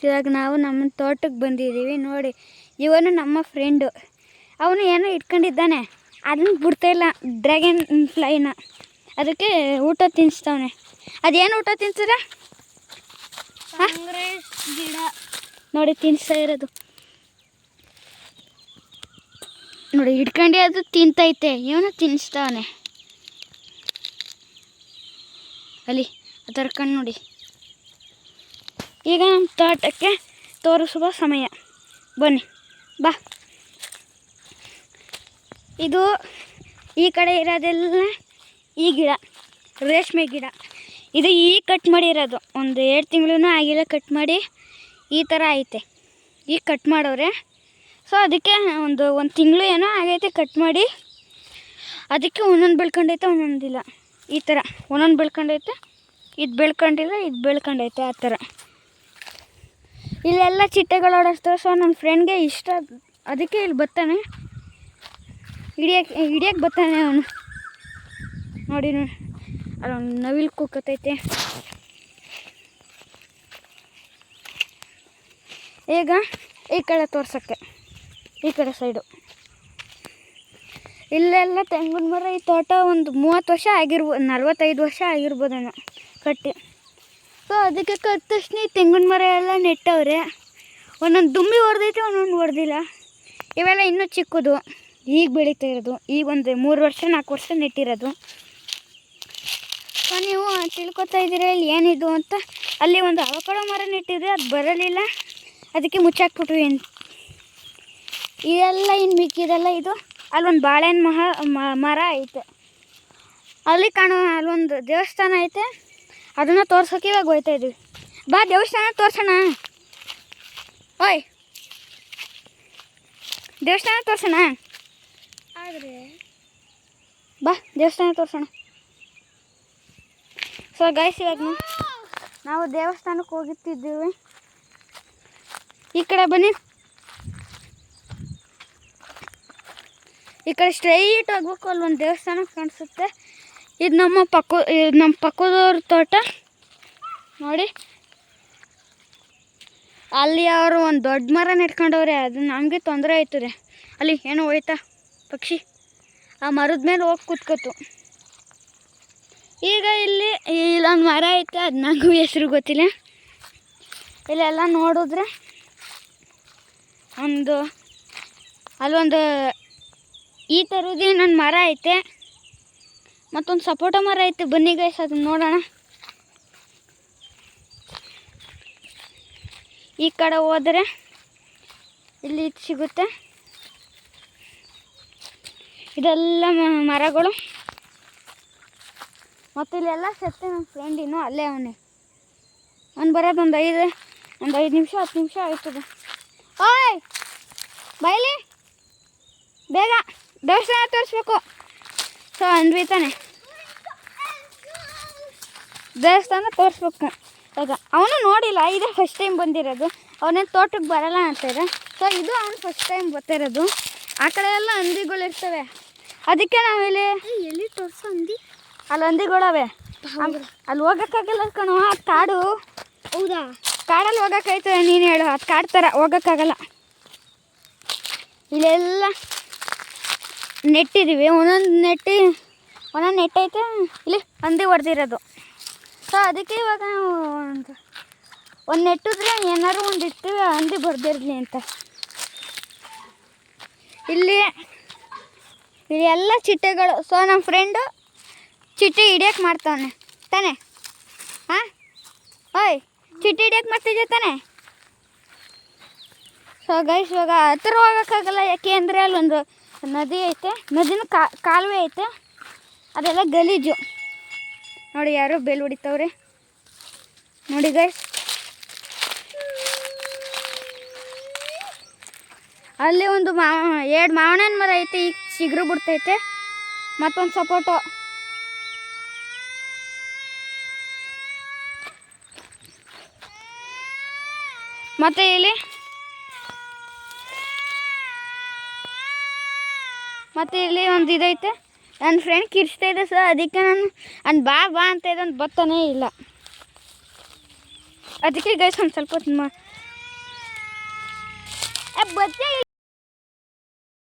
ಇವಾಗ ನಾವು ನಮ್ಮ ತೋಟಕ್ಕೆ ಬಂದಿದ್ದೀವಿ ನೋಡಿ. ಇವನು ನಮ್ಮ ಫ್ರೆಂಡು, ಅವನು ಏನೋ ಇಟ್ಕೊಂಡಿದ್ದಾನೆ, ಅದನ್ನು ಬಿಡ್ತಾಯಿಲ್ಲ ಡ್ರ್ಯಾಗನ್ ಫ್ಲೈನ. ಅದಕ್ಕೆ ಊಟ ತಿನ್ನಿಸ್ತವನೆ. ಅದೇನು ಊಟ ತಿನ್ಸಿದ್ರೆ ಗಿಡ ನೋಡಿ ತಿನ್ನಿಸ್ತಾ ಇರೋದು ನೋಡಿ. ಇಟ್ಕೊಂಡು ಅದು ತಿಂತೈತೆ, ಇವನು ತಿನ್ನಿಸ್ತವನೆ. ಅಲ್ಲಿ ಅದರ ಕಣ್ಣು ನೋಡಿ. ಈಗ ನಮ್ಮ ತೋಟಕ್ಕೆ ತೋರಿಸುವ ಸಮಯ, ಬನ್ನಿ ಬಾ. ಇದು ಈ ಕಡೆ ಇರೋದೆಲ್ಲ ಈ ಗಿಡ, ರೇಷ್ಮೆ ಗಿಡ. ಇದು ಈಗ ಕಟ್ ಮಾಡಿರೋದು, ಒಂದು 2 ತಿಂಗಳೂ ಆಗಿಲ್ಲ ಕಟ್ ಮಾಡಿ. ಈ ಥರ ಐತೆ, ಈಗ ಕಟ್ ಮಾಡೋರೆ. ಸೊ ಅದಕ್ಕೆ ಒಂದು ತಿಂಗಳು ಏನೋ ಆಗೈತೆ ಕಟ್ ಮಾಡಿ. ಅದಕ್ಕೆ ಒಂದೊಂದು ಬೆಳ್ಕೊಂಡೈತೆ, ಒಂದೊಂದಿಲ್ಲ. ಈ ಥರ ಒಂದೊಂದು ಬೆಳ್ಕೊಂಡೈತೆ, ಇದು ಬೆಳ್ಕೊಂಡಿಲ್ಲ, ಇದು ಬೆಳ್ಕೊಂಡೈತೆ. ಆ ಥರ ಇಲ್ಲೆಲ್ಲ ಚಿಟ್ಟೆಗಳು ಓಡಿಸ್ತವೆ. ಸೊ ನನ್ನ ಫ್ರೆಂಡ್ಗೆ ಇಷ್ಟ, ಅದಕ್ಕೆ ಇಲ್ಲಿ ಬರ್ತಾನೆ, ಹಿಡಿಯಕ್ಕೆ ಬರ್ತಾನೆ ಅವನು. ನೋಡಿ ಅಲ್ಲೊಂದು ನವಿಲು ಕೂಕತೈತೆ. ಈಗ ಈ ಕಡೆ ತೋರ್ಸೋಕ್ಕೆ, ಈ ಕಡೆ ಸೈಡು ಇಲ್ಲೆಲ್ಲ ತೆಂಗಿನ ಮರ. ಈ ತೋಟ ಒಂದು 30 ವರ್ಷ ಆಗಿರ್ಬೋದು, 45 ವರ್ಷ ಆಗಿರ್ಬೋದೇನೋ ಕಟ್ಟಿ. ಸೊ ಅದಕ್ಕೆ ಕಟ್ಟ ತಕ್ಷಣ ತೆಂಗಿನ ಮರ ಎಲ್ಲ ನೆಟ್ಟವ್ರೆ. ಒಂದೊಂದು ದುಂಬಿ ಹೊಡೆದೈತೆ, ಒಂದೊಂದು ಹೊಡೆದಿಲ್ಲ. ಇವೆಲ್ಲ ಇನ್ನೂ ಚಿಕ್ಕದು, ಈಗ ಬೆಳೀತಾ ಇರೋದು. ಈಗ ಒಂದು 3 ವರ್ಷ 4 ವರ್ಷ ನೆಟ್ಟಿರೋದು. ಸೊ ನೀವು ತಿಳ್ಕೊತಾ ಇದ್ದೀರಾ ಇಲ್ಲಿ ಏನಿದು ಅಂತ. ಅಲ್ಲಿ ಒಂದು ಅವಕಾಡೋ ಮರ ನೆಟ್ಟಿದ್ರೆ ಅದು ಬರಲಿಲ್ಲ, ಅದಕ್ಕೆ ಮುಚ್ಚಾಕ್ಬಿಟ್ವಿ. ಇದೆಲ್ಲ ಇನ್ನು ಮಿಕ್ಕಿದೆಲ್ಲ ಇದು. ಅಲ್ಲೊಂದು ಬಾಳೆಹಣ್ಣು ಮರ ಐತೆ, ಅಲ್ಲಿ ಅಲ್ಲೊಂದು ದೇವಸ್ಥಾನ ಐತೆ, ಅದನ್ನು ತೋರ್ಸೋಕೆ ಇವಾಗ ಹೋಗ್ತಾ ಇದ್ದೀವಿ. ಬಾ ದೇವಸ್ಥಾನ ತೋರ್ಸೋಣ. ಓಯ್ ದೇವಸ್ಥಾನ ತೋರ್ಸೋಣ. ಆದರೆ ಬಾ ದೇವಸ್ಥಾನ ತೋರ್ಸೋಣ. ಸೊ ಗೈಸ್, ಇವಾಗ ನಾವು ದೇವಸ್ಥಾನಕ್ಕೆ ಹೋಗುತ್ತಿದ್ದೀವಿ. ಈ ಕಡೆ ಬನ್ನಿ. ಈ ಕಡೆ ಸ್ಟ್ರೈಟ್ ಹೋಗ್ಬೇಕು, ಅಲ್ಲೊಂದು ದೇವಸ್ಥಾನ ಕಾಣಿಸುತ್ತೆ. ಇದು ನಮ್ಮ ಪಕ್ಕದವ್ರ ತೋಟ ನೋಡಿ. ಅಲ್ಲಿ ಅವರು ಒಂದು ದೊಡ್ಡ ಮರ ನೆಟ್ಕೊಂಡವ್ರೆ, ಅದು ನಮಗೆ ತೊಂದರೆ ಆಯ್ತದೆ. ಅಲ್ಲಿ ಏನೋ ಹೋಯ್ತಾ ಪಕ್ಷಿ, ಆ ಮರದ ಮೇಲೆ ಹೋಗಿ ಕೂತ್ಕೊತು. ಈಗ ಇಲ್ಲೊಂದು ಮರ ಐತೆ, ಅದು ನನಗೂ ಹೆಸ್ರು ಗೊತ್ತಿಲ್ಲ. ಇಲ್ಲೆಲ್ಲ ನೋಡಿದ್ರೆ ಅಲ್ಲೊಂದು ಈ ಥರದ್ದು ಇನ್ನೊಂದು ಮರ ಐತೆ, ಮತ್ತೊಂದು ಸಪೋಟ ಮರ ಐತೆ. ಬನ್ನಿ ಗೈಸ್, ಅದನ್ನ ನೋಡೋಣ. ಈ ಕಡೆ ಹೋದರೆ ಇಲ್ಲಿ ಸಿಗುತ್ತೆ. ಇದೆಲ್ಲ ಮರಗಳು. ಮತ್ತು ಇಲ್ಲೆಲ್ಲ ಸತ್ತೆ. ನನ್ನ ಫ್ರೆಂಡ್ ಇನ್ನೂ ಅಲ್ಲೇ ಅವನೇ. ಅವ್ನು ಬರೋದು ಒಂದು 5 ನಿಮಿಷ 10 ನಿಮಿಷ ಆಯ್ತದೆ. ಓಯ್ ಬೈಲಿ ಬೇಗ, ದೇವಸ್ಥಾನ ತೋರಿಸ್ಬೇಕು. ಸೊ ಅಂದ್ವಿ ತಾನೆ, ದೇವಸ್ಥಾನ ತೋರಿಸ್ಬೇಕು. ಇವಾಗ ಅವನು ನೋಡಿಲ್ಲ, ಇದೇ ಫಸ್ಟ್ ಟೈಮ್ ಬಂದಿರೋದು. ಅವನೇನು ತೋಟಕ್ಕೆ ಬರಲ್ಲ ಅಂತಾರೆ. ಸೊ ಇದು ಅವನು ಫಸ್ಟ್ ಟೈಮ್ ಬರ್ತಿರೋದು. ಆ ಕಡೆ ಎಲ್ಲ ಹಂದಿಗಳು ಇರ್ತವೆ, ಅದಕ್ಕೆ ನಾವಿಲ್ಲಿ ಎಲ್ಲಿ ತೋರಿಸೋ ಹಂದಿ? ಅಲ್ಲಿ ಹಂದಿಗಳವೆ, ಅಲ್ಲಿ ಹೋಗೋಕ್ಕಾಗಲ್ಲ ಕಣೋ. ಅದು ಕಾಡು. ಹೌದಾ? ಕಾಡಲ್ಲಿ ಹೋಗೋಕ್ಕಾಯ್ತದೆ, ನೀನು ಹೇಳು. ಅದು ಕಾಡು ಥರ ಹೋಗೋಕ್ಕಾಗಲ್ಲ. ಇಲ್ಲೆಲ್ಲ ನೆಟ್ಟಿದ್ದೀವಿ, ಒಂದೊಂದು ನೆಟ್ಟೈತೆ. ಇಲ್ಲಿ ಹಂದಿ ಹೊಡೆದಿರೋದು. ಸೊ ಅದಕ್ಕೆ ಇವಾಗ ಒಂದು ನೆಟ್ಟಿದ್ರೆ ಏನಾದ್ರು ಒಂದು ಇರ್ತೀವಿ, ಹಂದಿ ಬರ್ದಿರಲಿ ಅಂತ. ಇಲ್ಲಿ ಎಲ್ಲ ಚಿಟ್ಟೆಗಳು. ಸೊ ನಮ್ಮ ಫ್ರೆಂಡು ಚಿಟ್ಟೆ ಹಿಡಿಯೋಕೆ ಮಾಡ್ತಾವನೆ ತಾನೆ. ಹಾಂ ಓಯ್, ಚಿಟ್ಟೆ ಹಿಡಿಯೋಕೆ ಮಾಡ್ತಿದ್ದೆ ತಾನೆ. ಸೊ ಗೈಸ್, ಇವಾಗ ಹತ್ರ ಹೋಗೋಕ್ಕಾಗಲ್ಲ, ಯಾಕೆ ಅಂದರೆ ಅಲ್ಲೊಂದು ನದಿ ಐತೆ, ನದಿನ ಕಾಲುವೆ ಐತೆ, ಅದೆಲ್ಲ ಗಲೀಜು. ನೋಡಿ ಯಾರೋ ಬೆಲ್ ಹೊಡಿತಾವ್ರೆ ನೋಡಿ ಗೈಸ್. ಅಲ್ಲಿ ಒಂದು 2 ಮಾವಿನ ಹಣ್ಣು ಮರ ಐತೆ, ಈಗ ಚಿಗುರು ಬಿಡ್ತೈತೆ. ಮತ್ತೊಂದು ಸಪೋಟೋ. ಮತ್ತು ಇಲ್ಲಿ ಒಂದು ಇದೈತೆ. ನನ್ನ ಫ್ರೆಂಡ್ ಕಿರ್ಚ್ತಾ ಇದೆ. ಸರ್ ಅದಕ್ಕೆ ನಾನು ಬಾ ಅಂತ ಇದಂತ ಬರ್ತಾನೇ ಇಲ್ಲ. ಅದಕ್ಕೆ ಗೈಸ್ ಒಂದು ಸ್ವಲ್ಪ ಹೊತ್ತು ಬಜ್ಜೆ